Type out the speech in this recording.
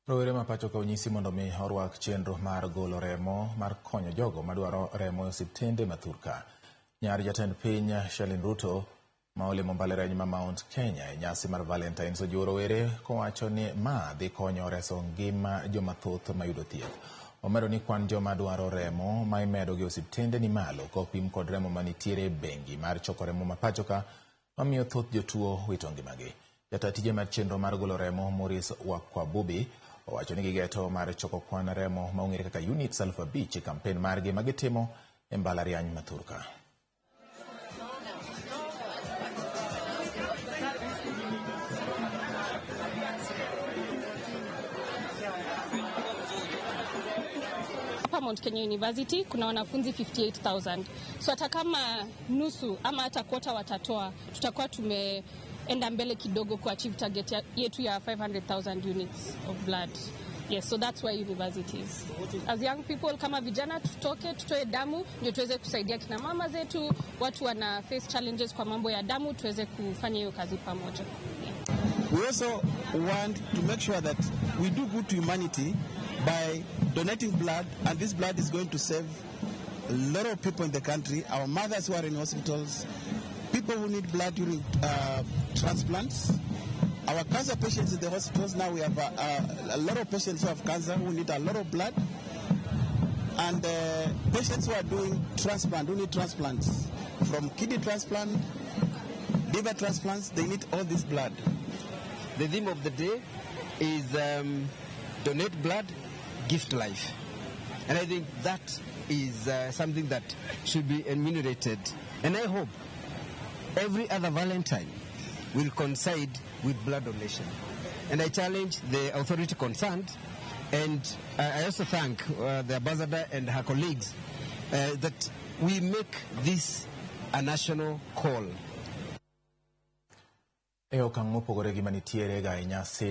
Rowere ma pacho ka onyisi mondo mi orwak chenro mar golo remo mar konyo jogo madwaro remo e osiptende mathurka. Nyar jatend piny Shalin Ruto ma olimo mbalariany ma Mount Kenya e nyasi mar Valentines ojiwo rowere kowacho ni ma dhi konyo reso ngima joma thoth mayudo thieth. Omedo ni kwan joma dwaro remo ma imedo gi osiptende ni malo kopim kod remo manitiere bengi mar choko remo ma pacho ka mamiyo thoth jotuo wito ngimagi. Jata tije mar chenro mar golo remo Maurice Wakwabubi owacho ni gigeto mar choko kwan remo maong'ere kaka units 5,000 e kampen margi magitimo e mbalariany ma Thurka. Hapa Mount Kenya University kuna wanafunzi 58,000. So hata kama nusu ama hata kwota watatoa, tutakuwa tumeenda mbele kidogo ku achieve target yetu ya 500,000 units of blood. Yes, so that's why universities. As young people, kama vijana tutoe damu ndio tuweze kusaidia kina mama zetu, watu wana face challenges kwa mambo ya damu, tuweze kufanya hiyo kazi pamoja. We also want to make sure that we do good to humanity by donating blood, and this blood is going to save a lot of people in the country. Our mothers who are in hospitals, people who need blood during transplants, our cancer patients in the hospitals. Now we have a lot of patients who have cancer who need a lot of blood, and patients who are doing transplant, who need transplants, from kidney transplant, liver transplants, they need all this blood. The theme of the day is donate blood, gift life. And I think that is something that should be enumerated. And I hope every other Valentine will coincide with blood donation. And I challenge the authority concerned, and I also thank the ambassador and her colleagues that we make this a national call. E okang' mopogore gi manitiere ga e nyasi